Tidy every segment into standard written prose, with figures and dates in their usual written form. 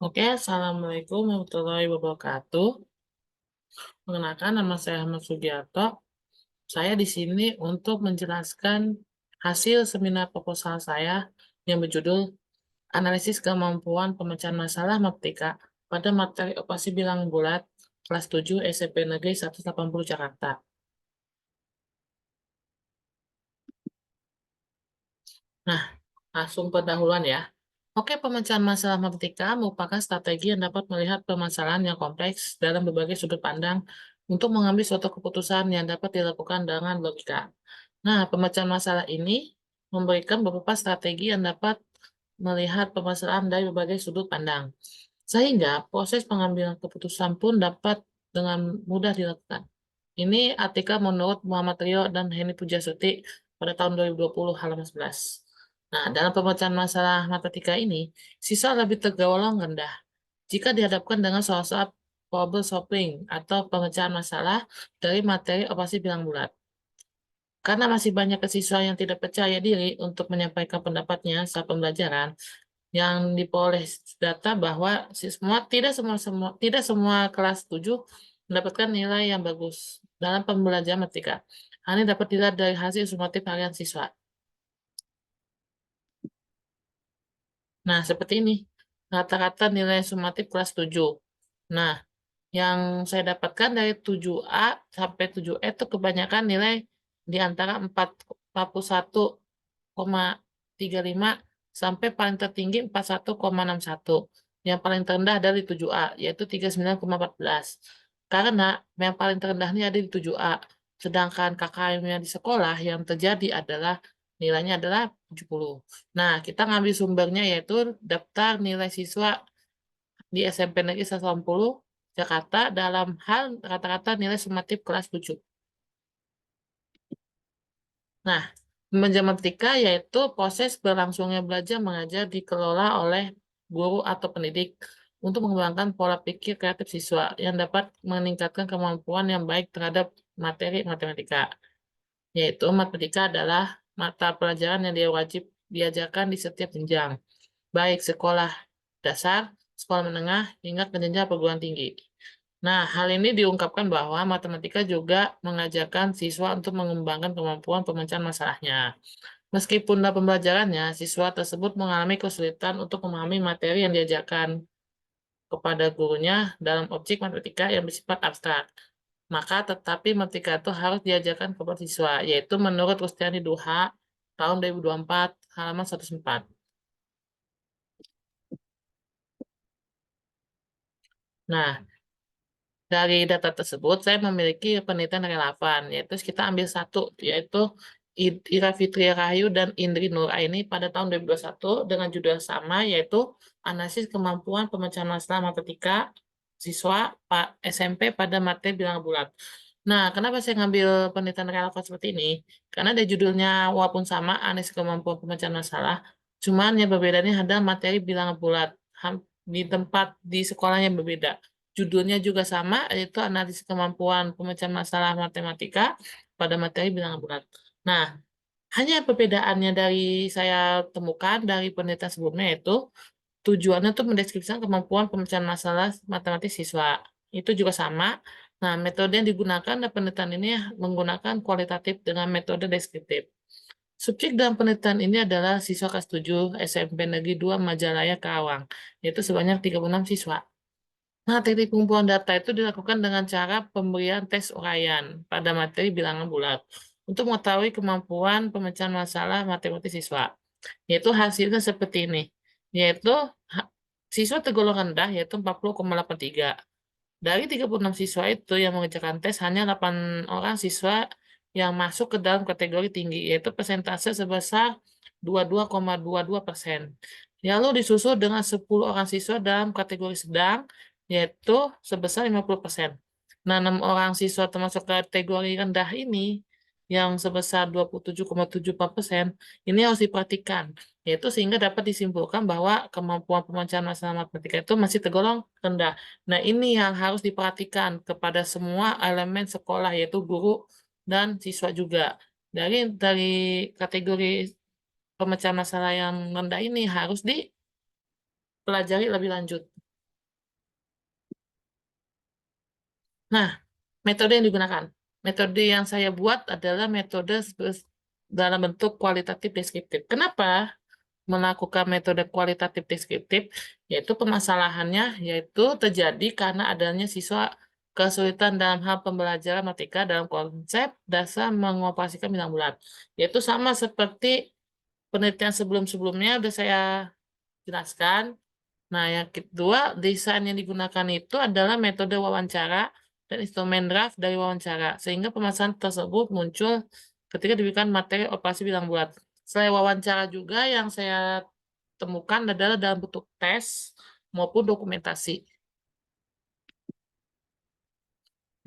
Oke, Assalamualaikum warahmatullahi wabarakatuh. Perkenalkan, nama saya Ahmad Sugiarto. Saya di sini untuk menjelaskan hasil seminar proposal saya yang berjudul Analisis Kemampuan Pemecahan Masalah Matematika pada materi operasi bilang bulat kelas 7 SMP Negeri 180 Jakarta. Nah, langsung pendahuluan ya. Oke, pemecahan masalah matematika merupakan strategi yang dapat melihat permasalahan yang kompleks dalam berbagai sudut pandang untuk mengambil suatu keputusan yang dapat dilakukan dengan logika. Nah, pemecahan masalah ini memberikan beberapa strategi yang dapat melihat permasalahan dari berbagai sudut pandang. Sehingga proses pengambilan keputusan pun dapat dengan mudah dilakukan. Ini artikel menurut Muhammad Rio dan Heni Pujasuti pada tahun 2020 halaman 11. Nah, dalam pemecahan masalah matematika ini, siswa lebih tergolong rendah jika dihadapkan dengan soal-soal problem solving atau pemecahan masalah dari materi operasi bilang bulat. Karena masih banyak siswa yang tidak percaya diri untuk menyampaikan pendapatnya saat pembelajaran, yang diperoleh data bahwa tidak semua kelas 7 mendapatkan nilai yang bagus dalam pembelajaran matematika. Hal ini dapat dilihat dari hasil sumatif harian siswa. Nah, seperti ini. Rata-rata nilai sumatif kelas 7. Nah, yang saya dapatkan dari 7A sampai 7E itu kebanyakan nilai di antara 41,35 sampai paling tertinggi 41,61. Yang paling terendah dari 7A yaitu 39,14. Karena yang paling terendah ini ada di 7A. Sedangkan KKM-nya di sekolah yang terjadi adalah nilainya adalah 70. Nah, kita ngambil sumbernya yaitu daftar nilai siswa di SMP Negeri 180 Jakarta dalam hal rata-rata nilai sumatif kelas 7. Nah, pembelajaran matematika yaitu proses berlangsungnya belajar mengajar dikelola oleh guru atau pendidik untuk mengembangkan pola pikir kreatif siswa yang dapat meningkatkan kemampuan yang baik terhadap materi matematika. Yaitu matematika adalah mata pelajaran yang dia wajib diajarkan di setiap jenjang, baik sekolah dasar, sekolah menengah, hingga ke jenjang perguruan tinggi. Nah, hal ini diungkapkan bahwa matematika juga mengajarkan siswa untuk mengembangkan kemampuan pemecahan masalahnya. Meskipun dalam pembelajarannya, siswa tersebut mengalami kesulitan untuk memahami materi yang diajarkan kepada gurunya dalam objek matematika yang bersifat abstrak. Maka tetapi matematika itu harus diajarkan kepada siswa, yaitu menurut Rustiani Duha tahun 2024 halaman 104. Nah, dari data tersebut, saya memiliki penelitian relevan, yaitu kita ambil satu, yaitu Ira Fitri Rahayu dan Indri Nur Aini pada tahun 2021 dengan judul sama, yaitu Analisis Kemampuan Pemecahan Masalah Matematika Siswa Pak SMP pada materi bilangan bulat. Nah, kenapa saya ngambil penelitian relevan seperti ini? Karena dari judulnya walaupun sama, Analisis Kemampuan Pemecahan Masalah, cuman yang berbedanya adalah materi bilangan bulat. Di tempat di sekolahnya berbeda. Judulnya juga sama, yaitu analisis kemampuan pemecahan masalah matematika pada materi bilangan bulat. Nah, hanya perbedaannya dari saya temukan dari penelitian sebelumnya itu tujuannya untuk mendeskripsikan kemampuan pemecahan masalah matematik siswa. Itu juga sama. Nah, metode yang digunakan dalam penelitian ini menggunakan kualitatif dengan metode deskriptif. Subjek dalam penelitian ini adalah siswa kelas 7 SMP Negeri 2 Majalaya Karawang, yaitu sebanyak 36 siswa. Nah, teknik pengumpulan data itu dilakukan dengan cara pemberian tes uraian pada materi bilangan bulat untuk mengetahui kemampuan pemecahan masalah matematik siswa. Yaitu hasilnya seperti ini, yaitu siswa tergolong rendah yaitu 40,83. Dari 36 siswa itu yang mengerjakan tes, hanya 8 orang siswa yang masuk ke dalam kategori tinggi, yaitu persentase sebesar 22,22%. Lalu disusul dengan 10 orang siswa dalam kategori sedang, yaitu sebesar 50%. Nah, 6 orang siswa termasuk kategori rendah ini, yang sebesar 27,74%, ini harus diperhatikan, yaitu sehingga dapat disimpulkan bahwa kemampuan pemecahan masalah matematika itu masih tergolong rendah. Nah, ini yang harus diperhatikan kepada semua elemen sekolah, yaitu guru dan siswa juga. Dari kategori pemecahan masalah yang rendah ini harus dipelajari lebih lanjut. Nah, metode yang digunakan. Metode yang saya buat adalah metode dalam bentuk kualitatif deskriptif. Kenapa melakukan metode kualitatif deskriptif? Yaitu permasalahannya yaitu terjadi karena adanya siswa kesulitan dalam hal pembelajaran matematika dalam konsep dasar mengoperasikan bilang bulat. Yaitu sama seperti penelitian sebelum-sebelumnya sudah saya jelaskan. Nah, yang kedua, desain yang digunakan itu adalah metode wawancara dan instrumen draft dari wawancara, sehingga permasalahan tersebut muncul ketika diberikan materi operasi bilang bulat. Selain wawancara juga yang saya temukan adalah dalam bentuk tes maupun dokumentasi.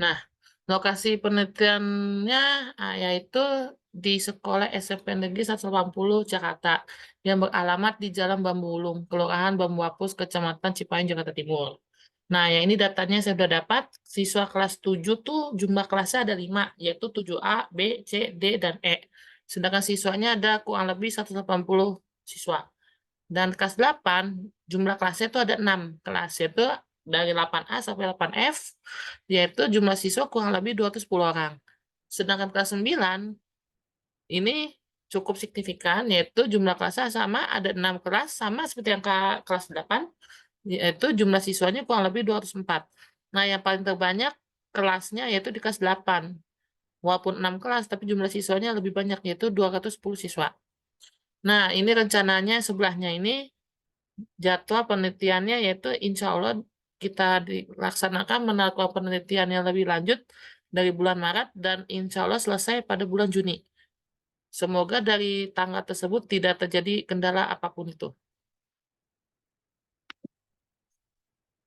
Nah, lokasi penelitiannya yaitu di Sekolah SMP Negeri 180 Jakarta yang beralamat di Jalan Bambu Ulung, Kelurahan Bambu Apus, Kecamatan Cipayung, Jakarta Timur. Nah, yang ini datanya saya sudah dapat. Siswa kelas 7 tuh jumlah kelasnya ada 5, yaitu 7A, B, C, D, dan E. Sedangkan siswanya ada kurang lebih 180 siswa. Dan kelas 8, jumlah kelasnya itu ada 6 kelas, yaitu dari 8A sampai 8F, yaitu jumlah siswa kurang lebih 210 orang. Sedangkan kelas 9, ini cukup signifikan, yaitu jumlah kelasnya sama, ada 6 kelas, sama seperti yang kelas 8, yaitu jumlah siswanya kurang lebih 204. Nah, yang paling terbanyak kelasnya yaitu di kelas 8. Walaupun 6 kelas, tapi jumlah siswanya lebih banyak, yaitu 210 siswa. Nah, ini rencananya sebelahnya ini jadwal penelitiannya yaitu insya Allah kita dilaksanakan melakukan penelitian yang lebih lanjut dari bulan Maret dan insya Allah selesai pada bulan Juni. Semoga dari tanggal tersebut tidak terjadi kendala apapun itu.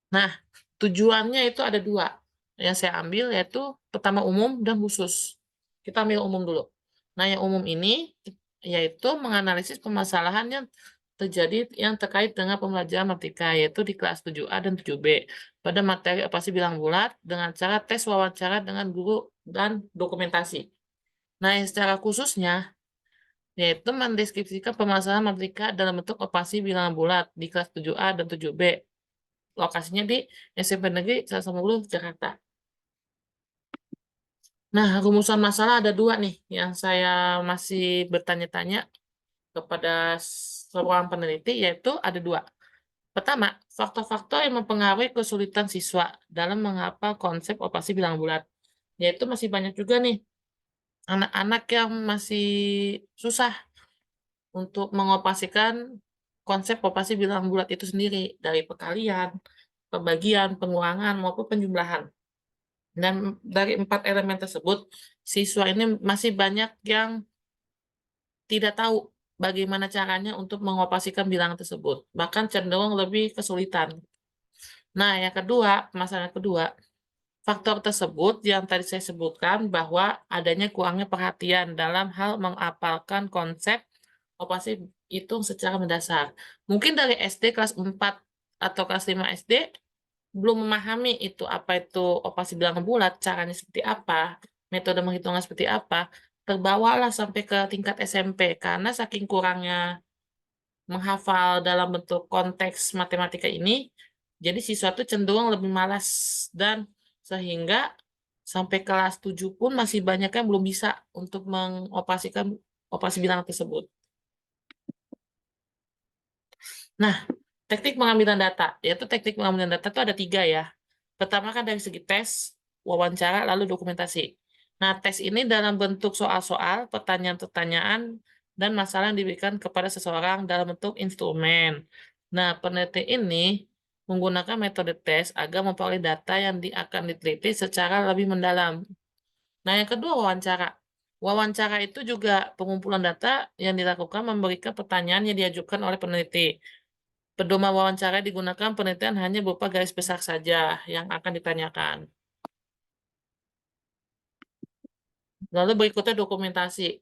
Nah, tujuannya itu ada 2 yang saya ambil, yaitu pertama umum dan khusus. Kita ambil umum dulu. Nah, yang umum ini yaitu menganalisis permasalahan yang terjadi yang terkait dengan pembelajaran matematika, yaitu di kelas 7A dan 7B pada materi operasi bilang bulat dengan cara tes wawancara dengan guru dan dokumentasi. Nah, yang secara khususnya yaitu mendeskripsikan permasalahan matematika dalam bentuk operasi bilangan bulat di kelas 7A dan 7B. Lokasinya di SMP Negeri 180 Jakarta. Nah, rumusan masalah ada 2 nih yang saya masih bertanya-tanya kepada seorang peneliti, yaitu ada 2. Pertama, faktor-faktor yang mempengaruhi kesulitan siswa dalam menghafal konsep operasi bilangan bulat. Yaitu masih banyak juga nih anak-anak yang masih susah untuk mengoperasikan konsep operasi bilangan bulat itu sendiri dari perkalian, pembagian, pengurangan, maupun penjumlahan. Dan dari 4 elemen tersebut, siswa ini masih banyak yang tidak tahu bagaimana caranya untuk mengoperasikan bilangan tersebut. Bahkan cenderung lebih kesulitan. Nah, yang kedua, masalah kedua, faktor tersebut yang tadi saya sebutkan bahwa adanya kurangnya perhatian dalam hal menghafalkan konsep operasi hitung secara mendasar. Mungkin dari SD kelas 4 atau kelas 5 SD belum memahami itu apa itu operasi bilangan bulat, caranya seperti apa, metode menghitungnya seperti apa, terbawalah sampai ke tingkat SMP karena saking kurangnya menghafal dalam bentuk konteks matematika ini, jadi siswa itu cenderung lebih malas dan sehingga sampai kelas 7 pun masih banyak yang belum bisa untuk mengoperasikan operasi bilangan tersebut. Nah, teknik pengambilan data, yaitu teknik pengambilan data itu ada 3 ya. Pertama kan dari segi tes, wawancara, lalu dokumentasi. Nah, tes ini dalam bentuk soal-soal, pertanyaan-pertanyaan, dan masalah yang diberikan kepada seseorang dalam bentuk instrumen. Nah, peneliti ini menggunakan metode tes agar memperoleh data yang akan diteliti secara lebih mendalam. Nah, yang kedua wawancara. Wawancara itu juga pengumpulan data yang dilakukan memberikan pertanyaan yang diajukan oleh peneliti. Pedoman wawancara digunakan penelitian hanya berupa garis besar saja yang akan ditanyakan. Lalu berikutnya dokumentasi.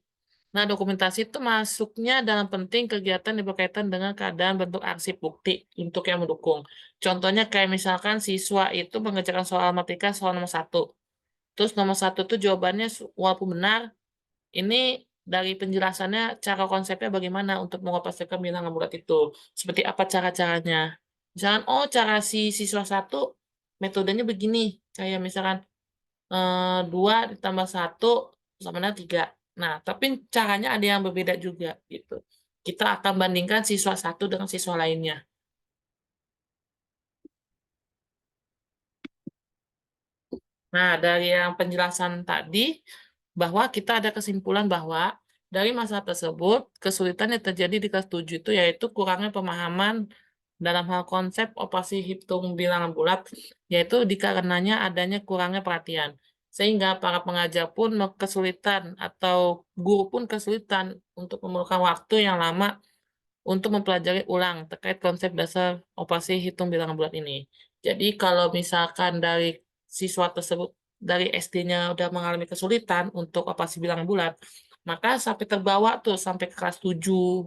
Nah, dokumentasi itu masuknya dalam penting kegiatan yang berkaitan dengan keadaan bentuk arsip bukti untuk yang mendukung. Contohnya kayak misalkan siswa itu mengerjakan soal matematika soal nomor 1. Terus nomor 1 itu jawabannya walaupun benar, ini dari penjelasannya cara konsepnya bagaimana untuk mengoperasikan bilangan bulat itu. Seperti apa cara-caranya. Misalkan, oh cara si siswa 1 metodenya begini. Kayak misalkan 2 ditambah 1 sama dengan 3. Nah, tapi caranya ada yang berbeda juga gitu. Kita akan bandingkan siswa satu dengan siswa lainnya. Nah, dari yang penjelasan tadi, bahwa kita ada kesimpulan bahwa dari masa tersebut, kesulitan yang terjadi di kelas 7 itu yaitu kurangnya pemahaman dalam hal konsep operasi hitung bilangan bulat, yaitu dikarenanya adanya kurangnya perhatian. Sehingga para pengajar pun kesulitan atau guru pun kesulitan untuk memerlukan waktu yang lama untuk mempelajari ulang terkait konsep dasar operasi hitung bilangan bulat ini. Jadi kalau misalkan dari siswa tersebut dari SD-nya udah mengalami kesulitan untuk operasi bilangan bulat, maka sampai terbawa tuh sampai ke kelas 7,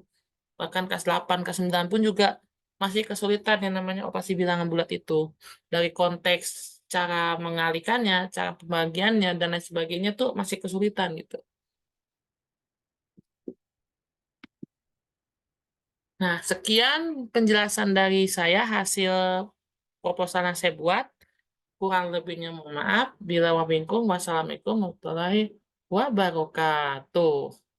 bahkan kelas 8, kelas 9 pun juga masih kesulitan yang namanya operasi bilangan bulat itu. Dari konteks cara mengalihkannya, cara pembagiannya, dan lain sebagainya tuh masih kesulitan gitu. Nah, sekian penjelasan dari saya hasil proposal yang saya buat. Kurang lebihnya mohon maaf. Bila wabikum, wassalamualaikum warahmatullahi wabarakatuh.